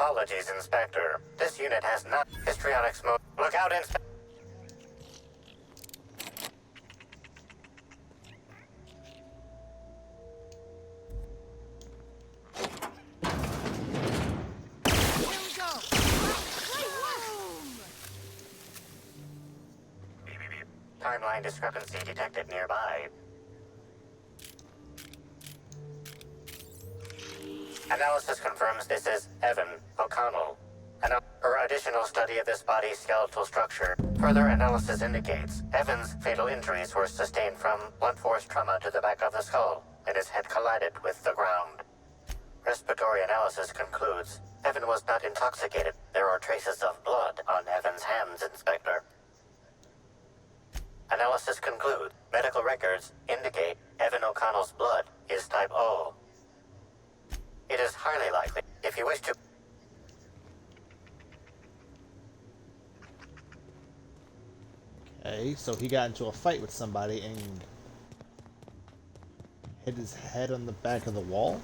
Apologies, Inspector. This unit has not histrionics mode. Look out, Inspector. Timeline discrepancy detected nearby. Analysis confirms this is Evan O'Connell. Her additional study of this body's skeletal structure. Further analysis indicates Evan's fatal injuries were sustained from blunt force trauma to the back of the skull, and his head collided with the ground. Respiratory analysis concludes Evan was not intoxicated. There are traces of blood on Evan's hands, Inspector. Analysis concludes medical records indicate Evan O'Connell's blood is type O. It is highly likely, if you wish to... Okay, so he got into a fight with somebody and hit his head on the back of the wall?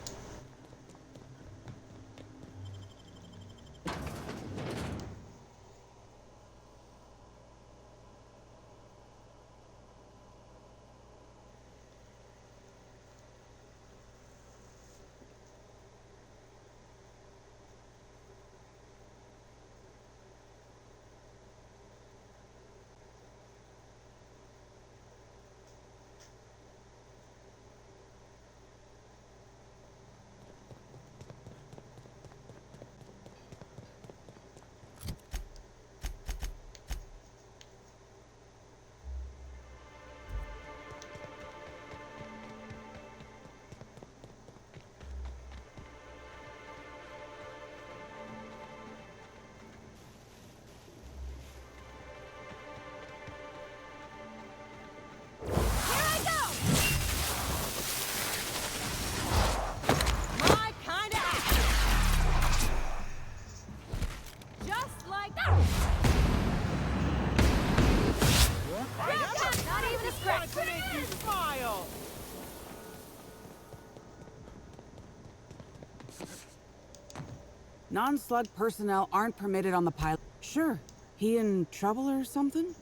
Non-slug personnel aren't permitted on the pilot. Sure. He in trouble or something?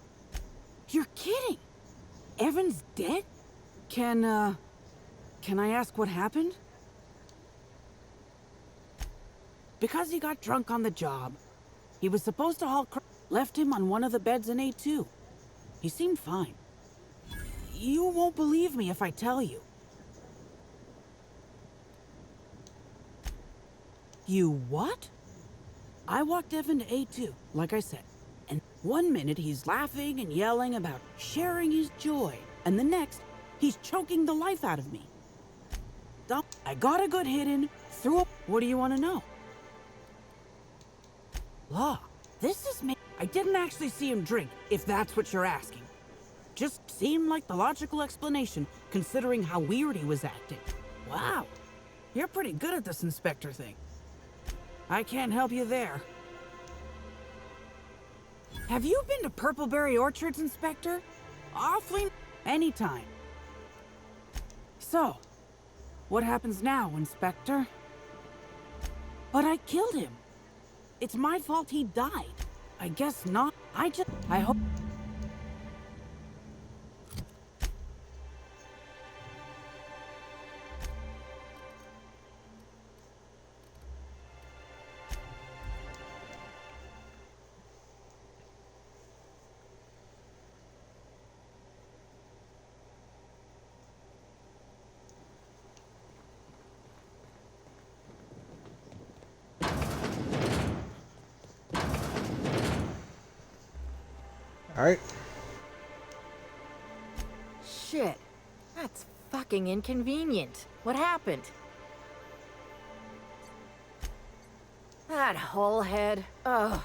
You're kidding! Evan's dead? Can I ask what happened? Because he got drunk on the job. He was supposed to haul left him on one of the beds in A2. He seemed fine. You won't believe me if I tell you. You what? I walked Evan to A2, like I said. And one minute he's laughing and yelling about sharing his joy. And the next, he's choking the life out of me. I got a good hit in, threw up. What do you want to know? Law, this is me. I didn't actually see him drink, if that's what you're asking. Just seemed like the logical explanation, considering how weird he was acting. Wow, you're pretty good at this inspector thing. I can't help you there. Have you been to Purpleberry Orchards, Inspector? Awfully anytime. So, what happens now, Inspector? But I killed him. It's my fault he died. I guess not. I hope... Alright. Shit. That's fucking inconvenient. What happened? That hull head. Ugh.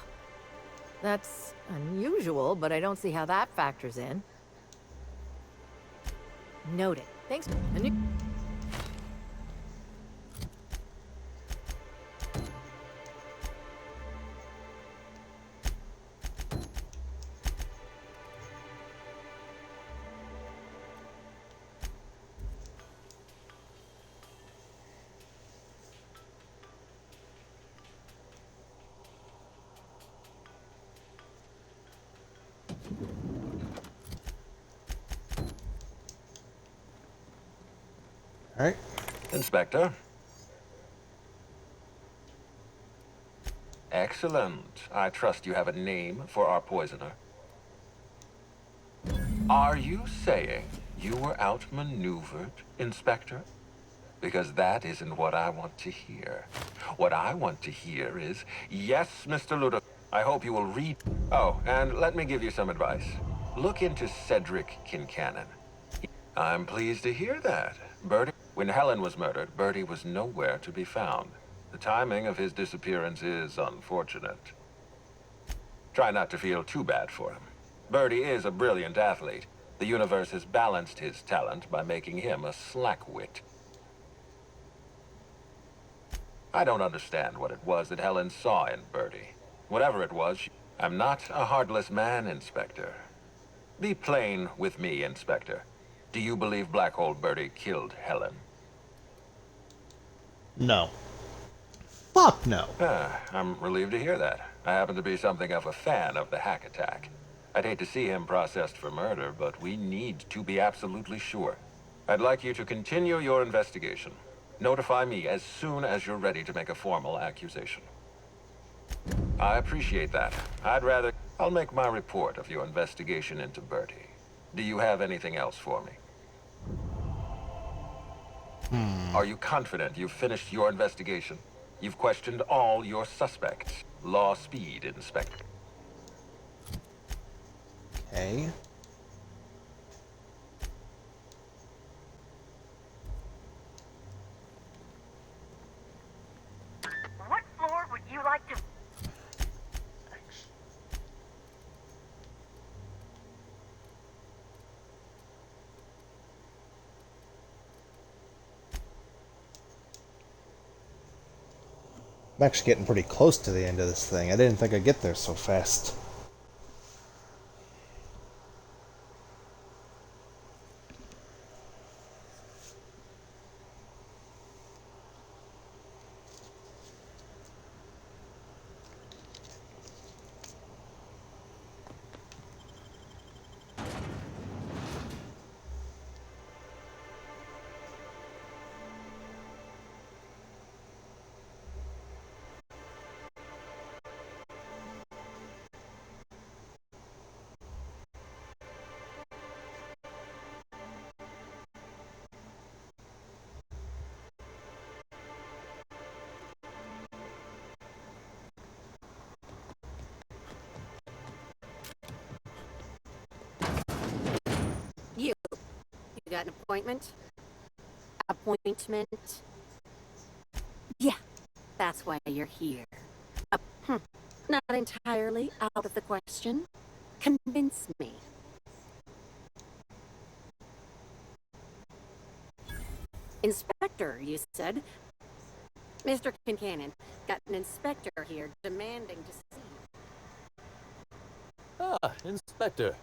That's unusual, but I don't see how that factors in. Noted. Thanks. Alright. Inspector. Excellent. I trust you have a name for our poisoner. Are you saying you were outmaneuvered, Inspector? Because that isn't what I want to hear. What I want to hear is, yes, Mr. Luda, I hope you will read... Oh, and let me give you some advice. Look into Cedric Kincannon. I'm pleased to hear that. Bertie, when Helen was murdered, Bertie was nowhere to be found. The timing of his disappearance is unfortunate. Try not to feel too bad for him. Bertie is a brilliant athlete. The universe has balanced his talent by making him a slackwit. I don't understand what it was that Helen saw in Bertie. Whatever it was, I'm not a heartless man, Inspector. Be plain with me, Inspector. Do you believe Black Hole Bertie killed Helen? No. Fuck no. I'm relieved to hear that. I happen to be something of a fan of the hack attack. I'd hate to see him processed for murder, but we need to be absolutely sure. I'd like you to continue your investigation. Notify me as soon as you're ready to make a formal accusation. I appreciate that. I'll make my report of your investigation into Bertie. Do you have anything else for me? Are you confident you've finished your investigation? You've questioned all your suspects. Law speed, Inspector. Okay. What floor would you like to... I'm actually getting pretty close to the end of this thing. I didn't think I'd get there so fast. You got an appointment? Appointment? Yeah, that's why you're here. Not entirely out of the question. Convince me. Inspector, you said? Mr. Kincannon, got an inspector here demanding to see you. Ah, Inspector.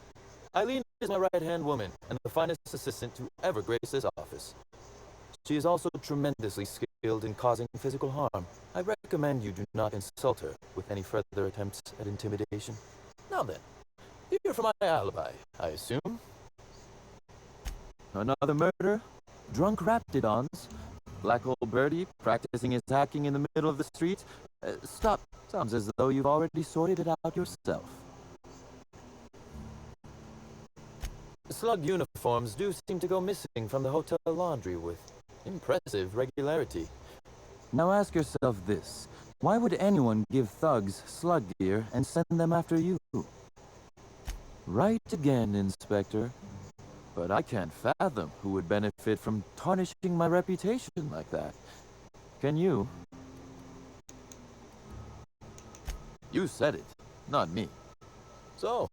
Eileen is my right-hand woman and the finest assistant to ever grace this office. She is also tremendously skilled in causing physical harm. I recommend you do not insult her with any further attempts at intimidation. Now then, you're here for my alibi, I assume? Another murder? Drunk Raptidons? Black Hole Bertie practicing his hacking in the middle of the street? Stop. Sounds as though you've already sorted it out yourself. Slug uniforms do seem to go missing from the hotel laundry with impressive regularity. Now ask yourself this. Why would anyone give thugs slug gear and send them after you? Right again, Inspector. But I can't fathom who would benefit from tarnishing my reputation like that. Can you? You said it, not me. So,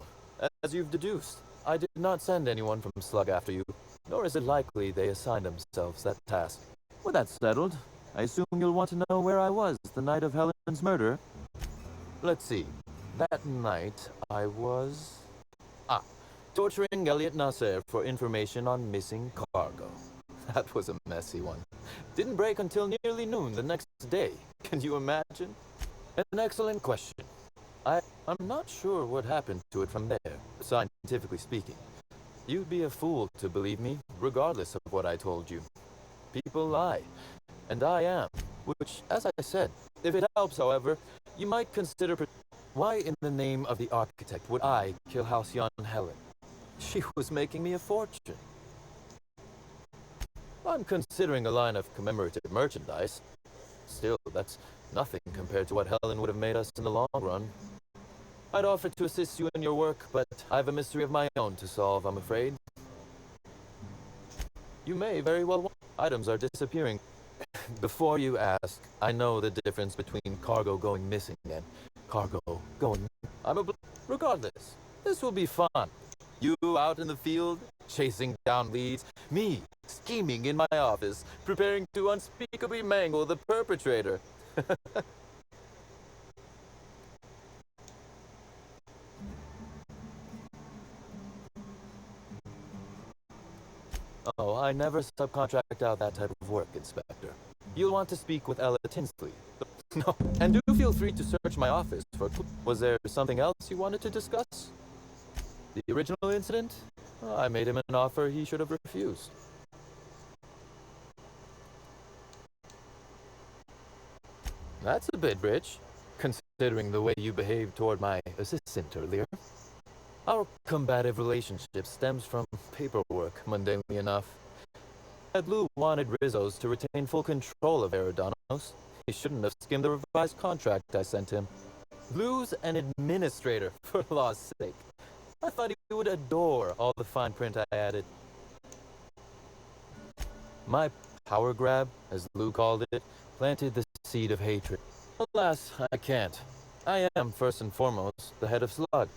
as you've deduced, I did not send anyone from Slug after you, nor is it likely they assigned themselves that task. With that settled, I assume you'll want to know where I was the night of Helen's murder. Let's see. That night, I was... torturing Elliot Nasser for information on missing cargo. That was a messy one. Didn't break until nearly noon the next day. Can you imagine? An excellent question. I'm not sure what happened to it from there, scientifically speaking. You'd be a fool to believe me, regardless of what I told you. People lie. And I am. Which, as I said, if it helps, however, you might consider... Why in the name of the architect would I kill Halcyon Helen? She was making me a fortune. I'm considering a line of commemorative merchandise. Still, that's nothing compared to what Helen would have made us in the long run. I'd offer to assist you in your work, but I have a mystery of my own to solve, I'm afraid. You may very well want... Items are disappearing. Before you ask, I know the difference between cargo going missing and cargo going... Regardless, this will be fun. You out in the field, chasing down leads. Me, scheming in my office, preparing to unspeakably mangle the perpetrator. Oh, I never subcontract out that type of work, Inspector. You'll want to speak with Ella Tinsley. No, and do feel free to search my office for... Was there something else you wanted to discuss? The original incident? I made him an offer he should have refused. That's a bit rich, considering the way you behaved toward my assistant earlier. Our combative relationship stems from paperwork, mundanely enough. Lou wanted Rizzo's to retain full control of Eridanos. He shouldn't have skimmed the revised contract I sent him. Lou's an administrator, for law's sake. I thought he would adore all the fine print I added. My power grab, as Lou called it, planted the seed of hatred. Alas, I can't. I am, first and foremost, the head of Slug,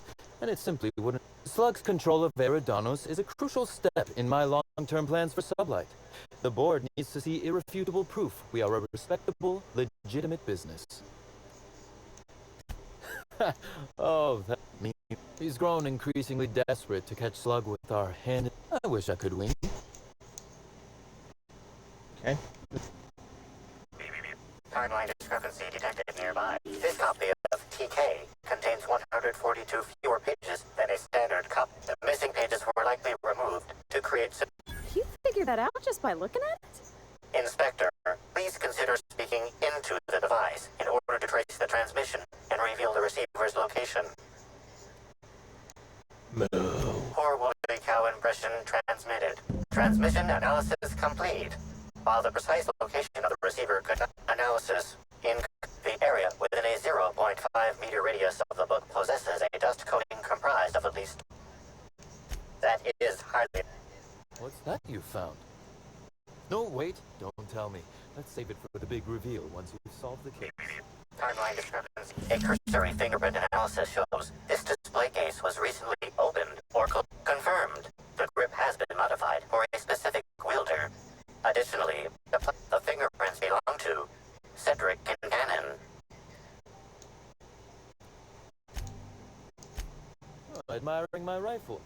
and it simply wouldn't... Slug's control of Eridanos is a crucial step in my long-term plans for Sublight. The board needs to see irrefutable proof we are a respectable, legitimate business. Oh, that me. He's grown increasingly desperate to catch Slug with our hand. I wish I could wink. Okay. Timeline discrepancy detected nearby. This copy of TK contains 142 fewer pages than a standard copy. The missing pages were likely removed to create... You figured that out just by looking at it? Inspector, please consider speaking into the device in order to trace the transmission and reveal the receiver's location. Poor woolly cow impression transmitted. Transmission analysis complete. While the precise location of the receiver could not analysis in the area within a 0.5 meter radius of the book possesses a dust coating comprised of at least... That is highly... What's that you found? No, wait, don't tell me. Let's save it for the big reveal once you've solved the case. Timeline discrepancy. A cursory fingerprint analysis shows this display case was recently opened or confirmed. The grip has been modified for a specific wielder. Additionally, the fingerprints belong to Cedric Kincannon. Oh, admiring my rifle.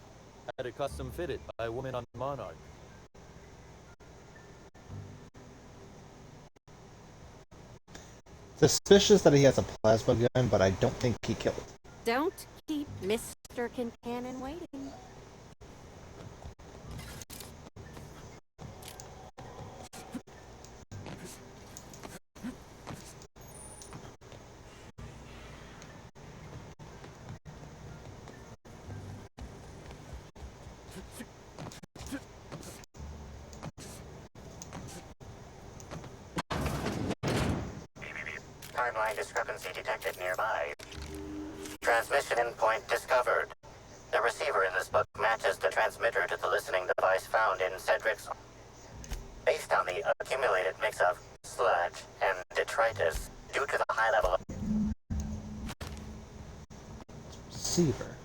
Had it custom fitted by a woman on Monarch. Suspicious that he has a plasma gun, but I don't think he killed. Don't keep Mr. Kincannon waiting. Timeline discrepancy detected nearby. Transmission endpoint discovered. The receiver in this book matches the transmitter to the listening device found in Cedric's... Based on the accumulated mix of sludge and detritus due to the high level of... Receiver.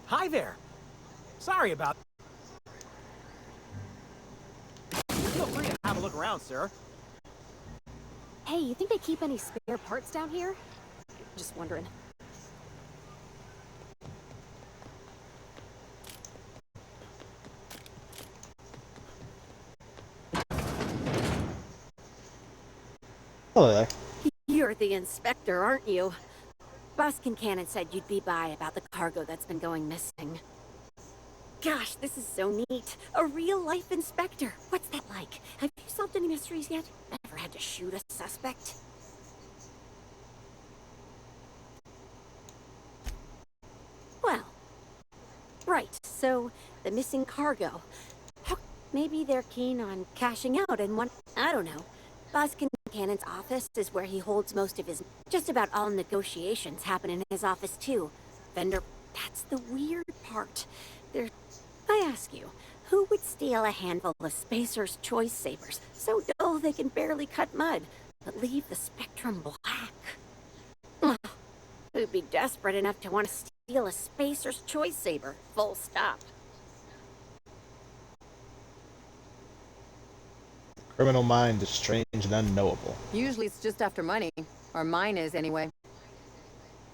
Hi there. Sorry about... Feel free to have a look around, sir. Hey, you think they keep any spare parts down here? Just wondering. Hello there. You're the inspector, aren't you? Boss Kincannon said you'd be by about the cargo that's been going missing. Gosh, this is so neat. A real-life inspector. What's that like? Have you solved any mysteries yet? Ever had to shoot a suspect? Well, right, so the missing cargo. Maybe they're keen on cashing out and want... I don't know. Boss Cannon's office is where he holds most of his... Just about all negotiations happen in his office, too. Vendor... That's the weird part. I ask you, who would steal a handful of Spacer's Choice Sabers so dull they can barely cut mud, but leave the spectrum black? Ugh. Who'd be desperate enough to want to steal a Spacer's Choice Saber, full stop. Criminal mind is strange and unknowable. Usually it's just after money. Or mine is, anyway.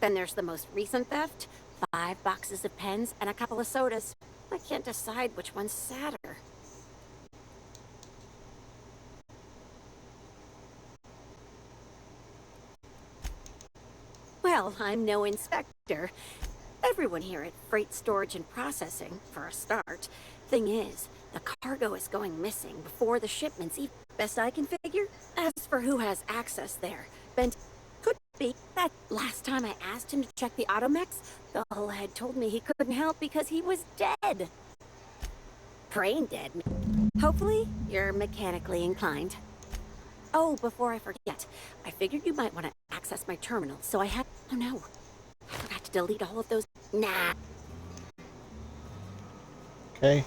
Then there's the most recent theft. 5 boxes of pens and a couple of sodas. I can't decide which one's sadder. Well, I'm no inspector. Everyone here at Freight Storage and Processing, for a start. Thing is, the cargo is going missing before the shipments even. Best I can figure. As for who has access there, Bent could be. That last time I asked him to check the automex, the whole head told me he couldn't help because he was dead. Brain dead. Hopefully, you're mechanically inclined. Oh, before I forget, I figured you might want to access my terminal, so I had... Oh no, I forgot to delete all of those... Nah. Okay.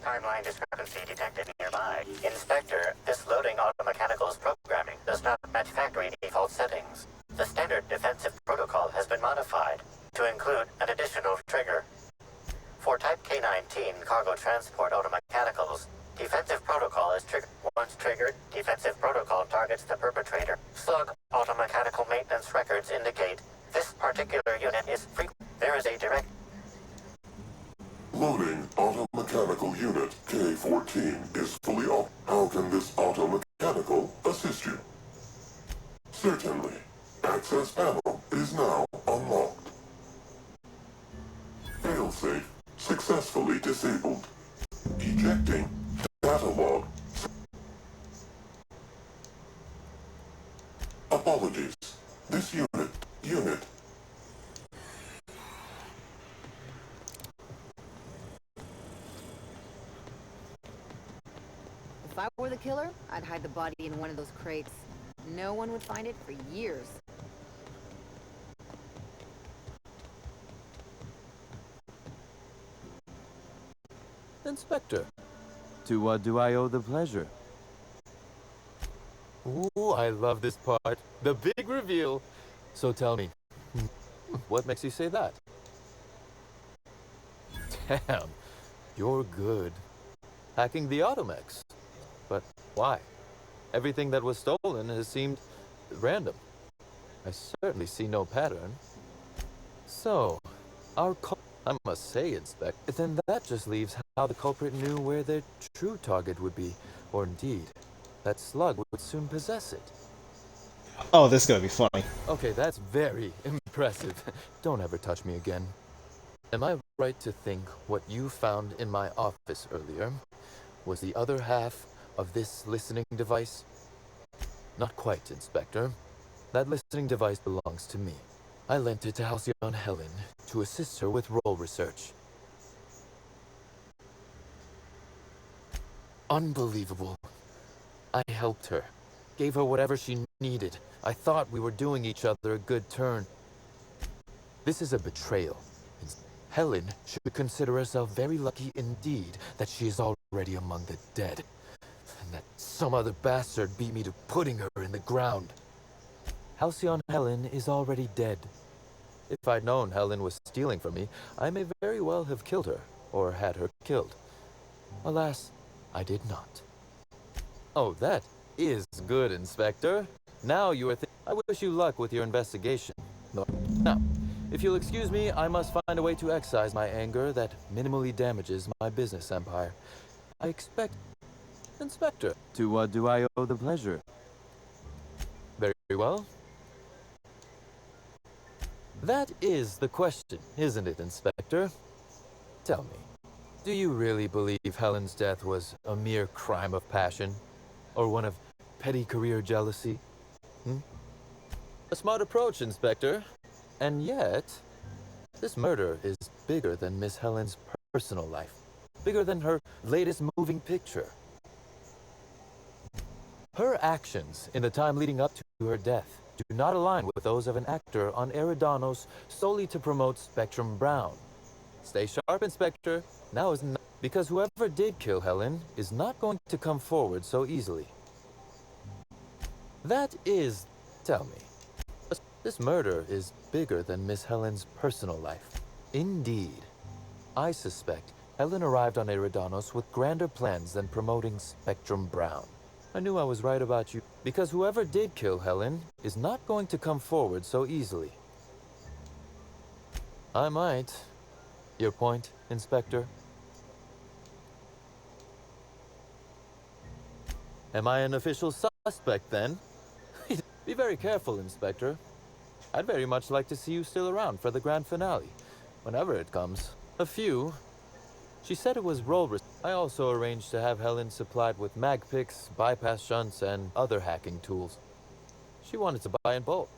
Timeline discrepancy detected nearby. Inspector, this loading automechanical's programming does not match factory default settings. The standard defensive protocol has been modified to include an additional trigger. For Type K-19 cargo transport automechanicals, defensive protocol is triggered. Once triggered, defensive protocol targets the perpetrator. Slug automechanical maintenance records indicate this particular unit is frequent. There is a direct... Loading automechanical unit K-14 is fully up. How can this automechanical assist you? Certainly. Access panel is now unlocked. Failsafe successfully disabled. Ejecting data log. Apologies. This unit. If I were the killer, I'd hide the body in one of those crates. No one would find it for years. Inspector, to what do I owe the pleasure? Ooh, I love this part. The big reveal. So tell me, what makes you say that? Damn, you're good. Hacking the Automex. But why? Everything that was stolen has seemed random. I certainly see no pattern. So, I must say, Inspector, then that just leaves how the culprit knew where their true target would be, or indeed, that slug would soon possess it. Oh, this is gonna be funny. Okay, that's very impressive. Don't ever touch me again. Am I right to think what you found in my office earlier was the other half of this listening device? Not quite, Inspector. That listening device belongs to me. I lent it to Halcyon Helen to assist her with role research. Unbelievable. I helped her, gave her whatever she needed. I thought we were doing each other a good turn. This is a betrayal. Helen should consider herself very lucky indeed that she is already among the dead, and that some other bastard beat me to putting her in the ground. Halcyon Helen is already dead. If I'd known Helen was stealing from me, I may very well have killed her, or had her killed. Alas, I did not. Oh, that is good, Inspector. Now you are I wish you luck with your investigation. Now, if you'll excuse me, I must find a way to excise my anger that minimally damages my business empire. I expect... Inspector. To what do I owe the pleasure? Very well. That is the question, isn't it, Inspector? Tell me, do you really believe Helen's death was a mere crime of passion? Or one of petty career jealousy? A smart approach, Inspector. And yet, this murder is bigger than Miss Helen's personal life. Bigger than her latest moving picture. Her actions in the time leading up to her death do not align with those of an actor on Eridanos solely to promote Spectrum Brown. Stay sharp, Inspector. Now is not... Because whoever did kill Helen is not going to come forward so easily. That is... Tell me. This murder is bigger than Miss Helen's personal life. Indeed. I suspect Helen arrived on Eridanos with grander plans than promoting Spectrum Brown. I knew I was right about you, because whoever did kill Helen is not going to come forward so easily. I might. Your point, Inspector? Am I an official suspect, then? Be very careful, Inspector. I'd very much like to see you still around for the grand finale, whenever it comes. A few. She said it was I also arranged to have Helen supplied with mag picks, bypass shunts, and other hacking tools. She wanted to buy in bulk.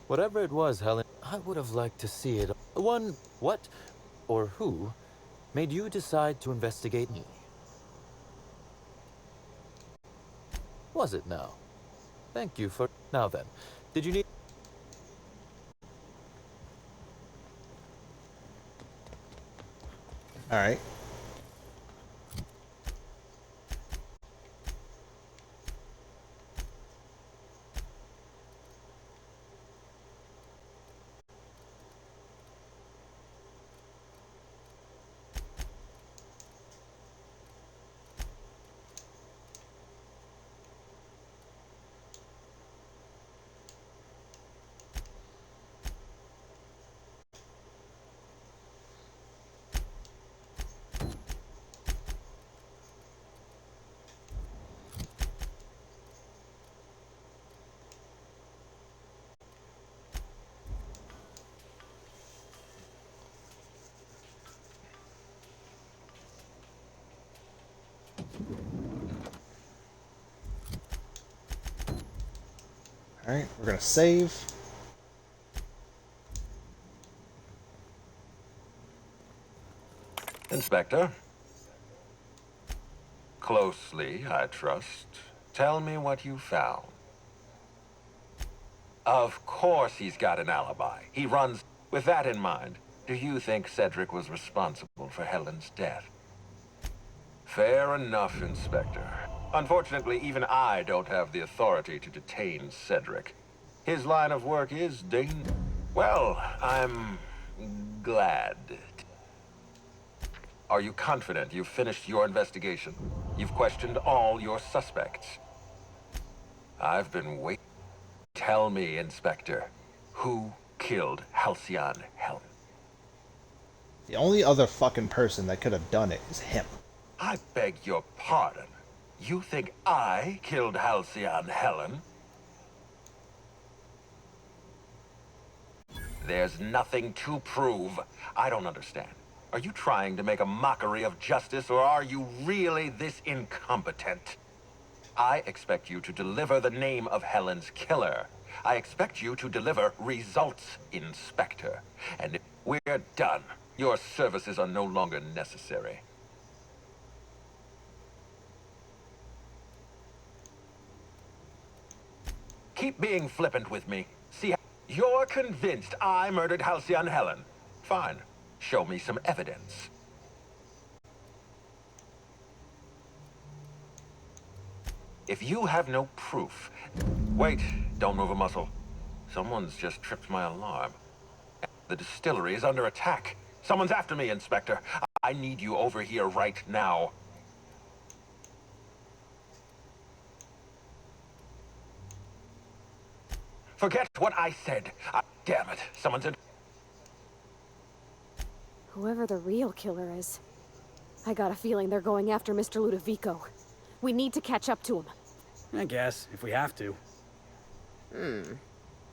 Whatever it was, Helen, I would have liked to see it. What, or who, made you decide to investigate me? Was it now? Thank you for... Now then, did you need... All right. All right, we're gonna save. Inspector. Closely, I trust. Tell me what you found. Of course he's got an alibi. He runs... With that in mind, do you think Cedric was responsible for Helen's death? Fair enough, Inspector. Unfortunately, even I don't have the authority to detain Cedric. His line of work is Well, I'm glad. Are you confident you've finished your investigation? You've questioned all your suspects. I've been waiting. Tell me, Inspector, who killed Halcyon Helen? The only other fucking person that could have done it is him. I beg your pardon. You think I killed Halcyon Helen? There's nothing to prove. I don't understand. Are you trying to make a mockery of justice, or are you really this incompetent? I expect you to deliver the name of Helen's killer. I expect you to deliver results, Inspector. And if we're done, your services are no longer necessary. Keep being flippant with me. See, you're convinced I murdered Halcyon Helen. Fine. Show me some evidence. If you have no proof... Wait, don't move a muscle. Someone's just tripped my alarm. The distillery is under attack. Someone's after me, Inspector. I need you over here right now. Forget what I said. Damn it, someone's in... Whoever the real killer is, I got a feeling they're going after Mr. Ludovico. We need to catch up to him. I guess, if we have to.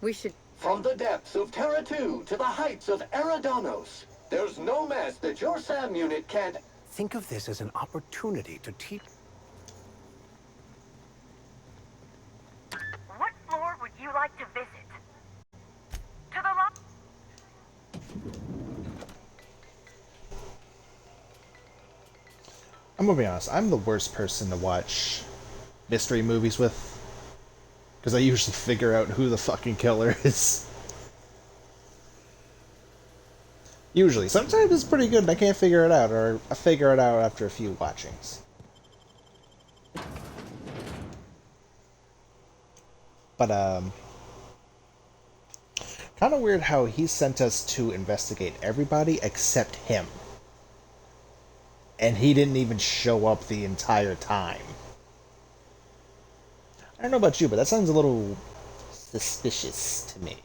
We should... From the depths of Terra 2 to the heights of Eridanos, there's no mess that your SAM unit can't... Think of this as an opportunity to teach... What floor would you like to visit? To the left. I'm gonna be honest, I'm the worst person to watch mystery movies with. Because I usually figure out who the fucking killer is. Usually. Sometimes it's pretty good and I can't figure it out, or I figure it out after a few watchings. But, kind of weird how he sent us to investigate everybody except him. And he didn't even show up the entire time. I don't know about you, but that sounds a little suspicious to me.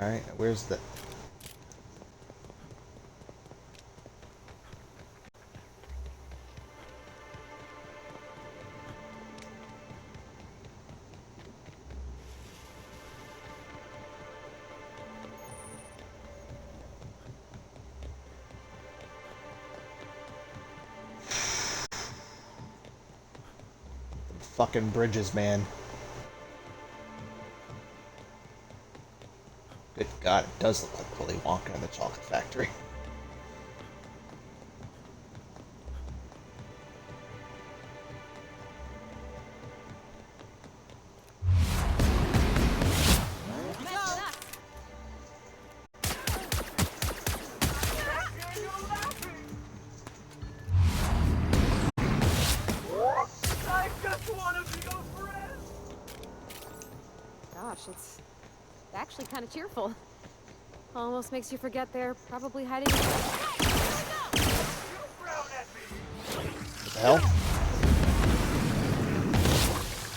Alright, where's the... fucking bridges, man. Good God, it does look like Willy Wonka in the Chocolate Factory. Gosh, it's actually kind of cheerful. Almost makes you forget they're probably hiding. What the hell?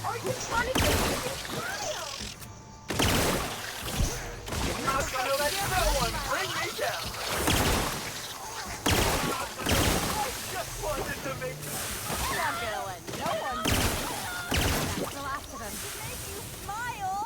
Are you trying to get me to I'm not gonna let no one bring me down. I just wanted to make I'm not gonna let no one bring me down. That's the last of them. Make you smile.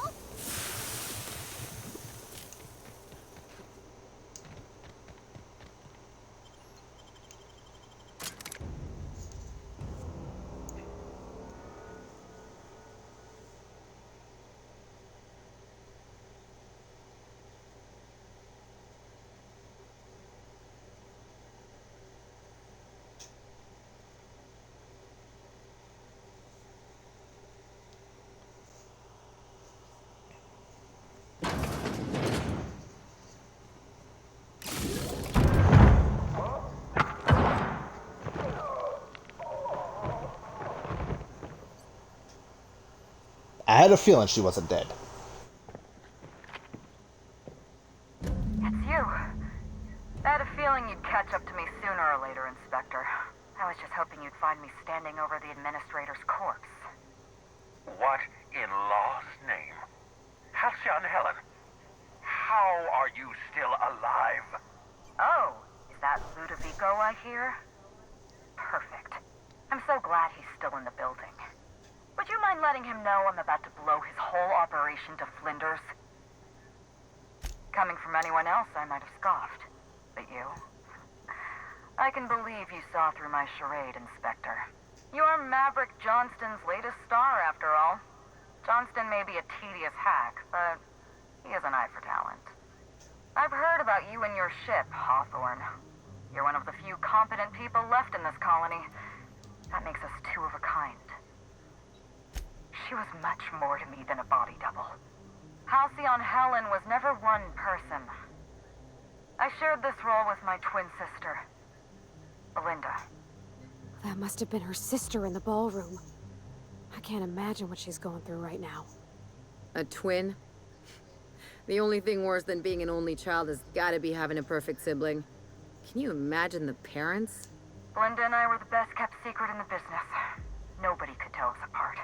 I had a feeling she wasn't dead. It's you. I had a feeling you'd catch up to me sooner or later, Inspector. I was just hoping you'd find me standing over the administrator's corpse. What in law's name? Halcyon Helen, how are you still alive? Oh, is that Ludovico I hear? Perfect. I'm so glad he's still in the building. Would you mind letting him know I'm about to blow his whole operation to flinders? Coming from anyone else, I might have scoffed. But you? I can believe you saw through my charade, Inspector. You're Maverick Johnston's latest star, after all. Johnston may be a tedious hack, but he has an eye for talent. I've heard about you and your ship, Hawthorne. You're one of the few competent people left in this colony. That makes us two of a kind. She was much more to me than a body double. Halcyon Helen was never one person. I shared this role with my twin sister, Belinda. That must have been her sister in the ballroom. I can't imagine what she's going through right now. A twin? The only thing worse than being an only child has gotta be having a perfect sibling. Can you imagine the parents? Belinda and I were the best kept secret in the business. Nobody could tell us apart.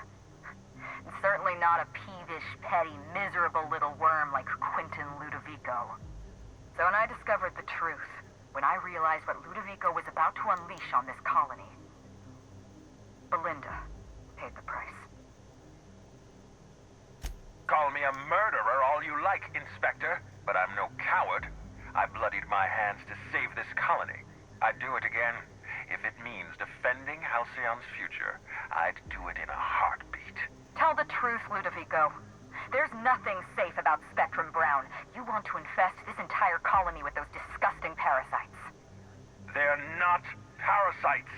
And certainly not a peevish, petty, miserable little worm like Quentin Ludovico. So when I discovered the truth, when I realized what Ludovico was about to unleash on this colony, Belinda paid the price. Call me a murderer all you like, Inspector, but I'm no coward. I bloodied my hands to save this colony. I'd do it again. If it means defending Halcyon's future, I'd do it in a heartbeat. Tell the truth, Ludovico. There's nothing safe about Spectrum Brown. You want to infest this entire colony with those disgusting parasites. They're not parasites.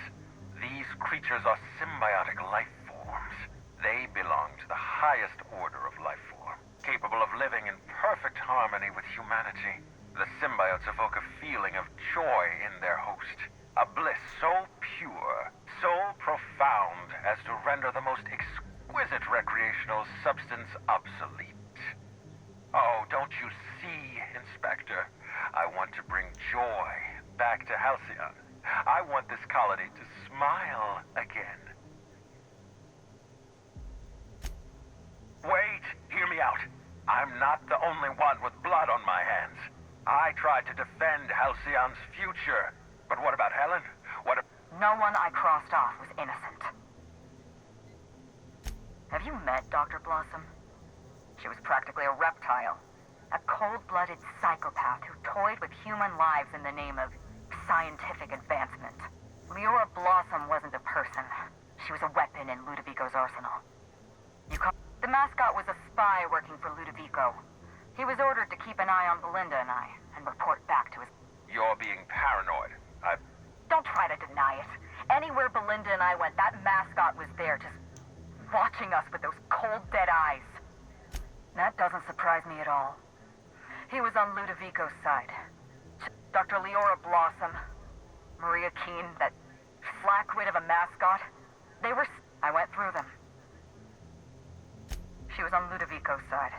These creatures are symbiotic life forms. They belong to the highest order of life form, capable of living in perfect harmony with humanity. The symbiotes evoke a feeling of joy in their host, a bliss so pure, so profound as to render the most exquisite recreational substance obsolete. Oh, don't you see, Inspector? I want to bring joy back to Halcyon. I want this colony to smile again. Wait, hear me out. I'm not the only one with blood on my hands. I tried to defend Halcyon's future. But what about Helen? No one I crossed off was innocent. Have you met Dr. Blossom? She was practically a reptile. A cold-blooded psychopath who toyed with human lives in the name of scientific advancement. Leora Blossom wasn't a person. She was a weapon in Ludovico's arsenal. The mascot was a spy working for Ludovico. He was ordered to keep an eye on Belinda and I, and report back to his... You're being paranoid. Don't try to deny it. Anywhere Belinda and I went, that mascot was there, just watching us with those cold, dead eyes. That doesn't surprise me at all. He was on Ludovico's side. Dr. Leora Blossom, Maria Keene, that flackwit of a mascot, they were... I went through them. She was on Ludovico's side.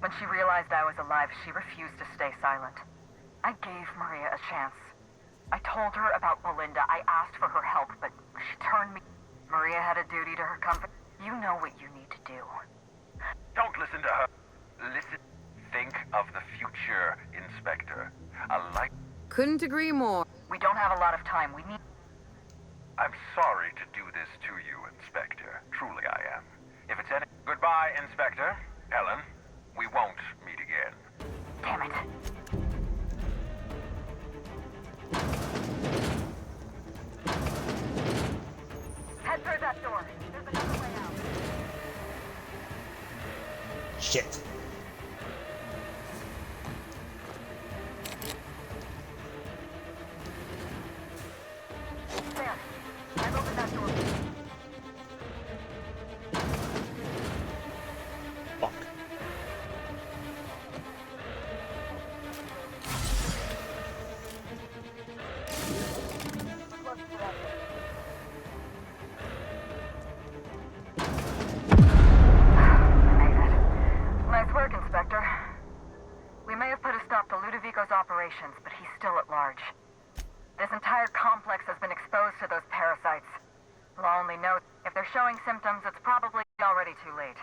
When she realized I was alive, she refused to stay silent. I gave Maria a chance. I told her about Belinda. I asked for her help, but she turned me... Maria had a duty to her company. You know what you need to do. Don't listen to her. Listen. Think of the future, Inspector. A light... Couldn't agree more. We don't have a lot of time. We need... I'm sorry to do this to you, Inspector. Truly I am. If it's any... Goodbye, Inspector. Helen, we won't meet again. Damn it. Head through that door. There's another way out. Shit. There. I've opened that door. Fuck. operations, but he's still at large. This entire complex has been exposed to those parasites. We'll only know if they're showing symptoms, it's probably already too late.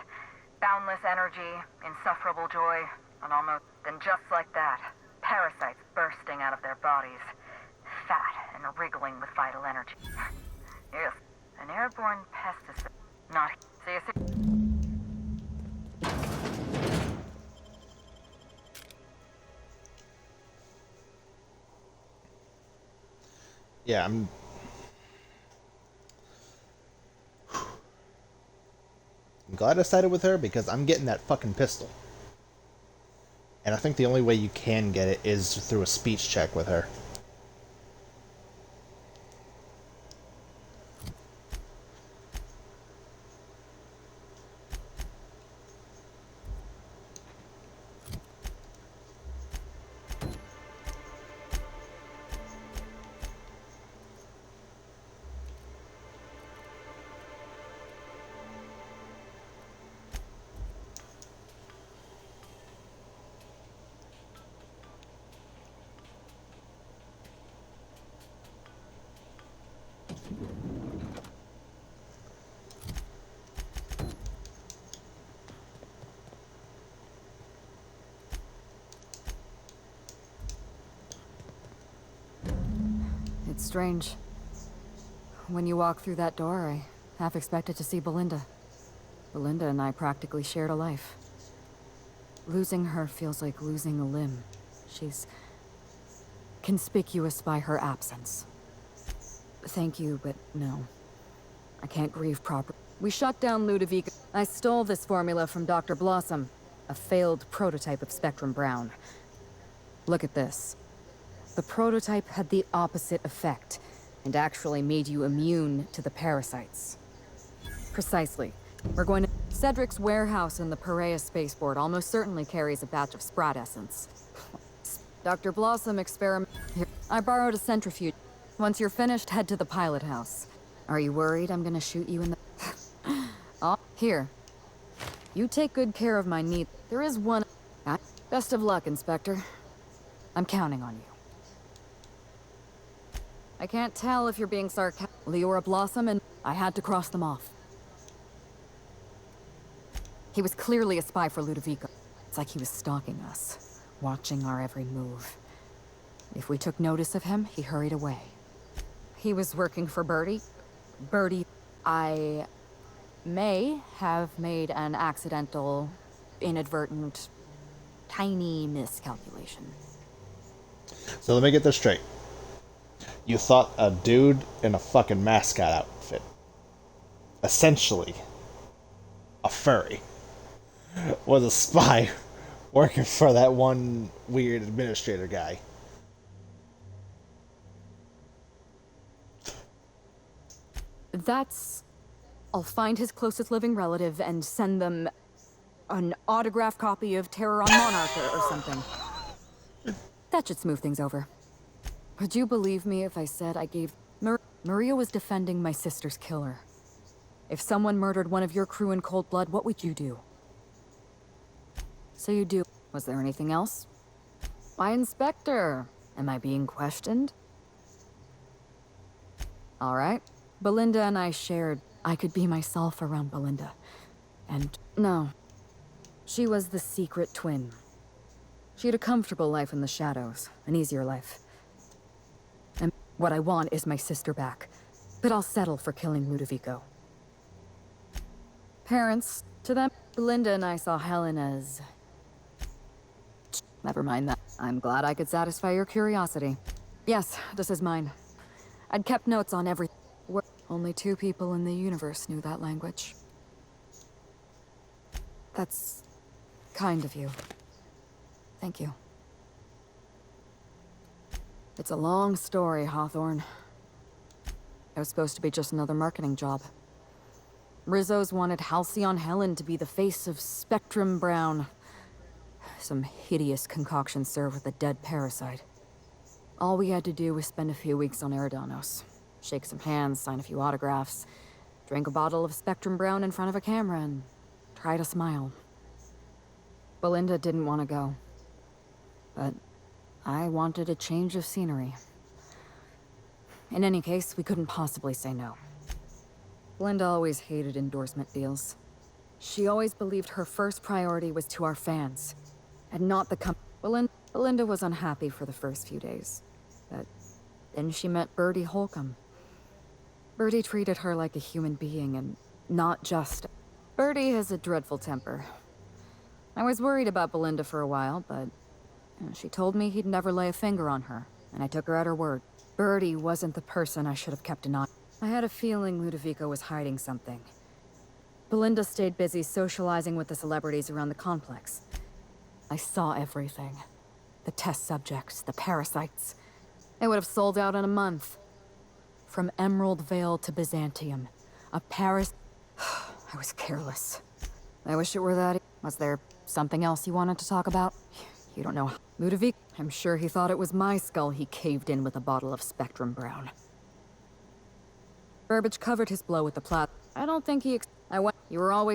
Boundless energy, insufferable joy, and almost... Then just like that, parasites bursting out of their bodies. Fat and wriggling with vital energy. Yes, an airborne pesticide. Not... See you soon. Yeah, I'm glad I sided with her because I'm getting that fucking pistol. And I think the only way you can get it is through a speech check with her. It's strange. When you walk through that door, I half expected to see Belinda. Belinda and I practically shared a life. Losing her feels like losing a limb. She's conspicuous by her absence. Thank you, but no. I can't grieve properly. We shut down Ludovico. I stole this formula from Dr. Blossom, a failed prototype of Spectrum Brown. Look at this. The prototype had the opposite effect, and actually made you immune to the parasites. Precisely. We're going to... Cedric's warehouse in the Perea spaceport almost certainly carries a batch of Sprat essence. Dr. Blossom experiment... Here. I borrowed a centrifuge. Once you're finished, head to the pilot house. Are you worried I'm gonna shoot you in the... Oh, here. You take good care of my need. There is one... Best of luck, Inspector. I'm counting on you. I can't tell if you're being sarcastic. Leora Blossom and I had to cross them off. He was clearly a spy for Ludovico. It's like he was stalking us, watching our every move. If we took notice of him, he hurried away. He was working for Birdie. Birdie, I may have made an accidental, inadvertent, tiny miscalculation. So let me get this straight. You thought a dude in a fucking mascot outfit, essentially a furry, was a spy working for that one weird administrator guy. That's... I'll find his closest living relative and send them an autographed copy of Terror on Monarch or something. That should smooth things over. Would you believe me if I said I gave... Maria was defending my sister's killer. If someone murdered one of your crew in cold blood, what would you do? So you do... Was there anything else? My inspector. Am I being questioned? All right. Belinda and I shared... I could be myself around Belinda. And no. She was the secret twin. She had a comfortable life in the shadows. An easier life. And what I want is my sister back. But I'll settle for killing Ludovico. Parents, to them, Belinda and I saw Helen as... Never mind that. I'm glad I could satisfy your curiosity. Yes, this is mine. I'd kept notes on everything. Only 2 people in the universe knew that language. That's kind of you. Thank you. It's a long story, Hawthorne. It was supposed to be just another marketing job. Rizzo's wanted Halcyon Helen to be the face of Spectrum Brown. Some hideous concoction served with a dead parasite. All we had to do was spend a few weeks on Eridanos. Shake some hands, sign a few autographs, drink a bottle of Spectrum Brown in front of a camera, and try to smile. Belinda didn't want to go. But I wanted a change of scenery. In any case, we couldn't possibly say no. Belinda always hated endorsement deals. She always believed her first priority was to our fans, and not the Belinda was unhappy for the first few days, but then she met Bertie Holcomb. Bertie treated her like a human being and not just... Bertie has a dreadful temper. I was worried about Belinda for a while, but she told me he'd never lay a finger on her, and I took her at her word. Bertie wasn't the person I should have kept an eye on. I had a feeling Ludovico was hiding something. Belinda stayed busy socializing with the celebrities around the complex. I saw everything. The test subjects, the parasites. They would have sold out in a month. From Emerald Vale to Byzantium. A Paris... I was careless. I wish it were that... Was there something else you wanted to talk about? You don't know. Ludovic? I'm sure he thought it was my skull he caved in with a bottle of Spectrum Brown. Burbage covered his blow with the plat. I don't think he... You were always...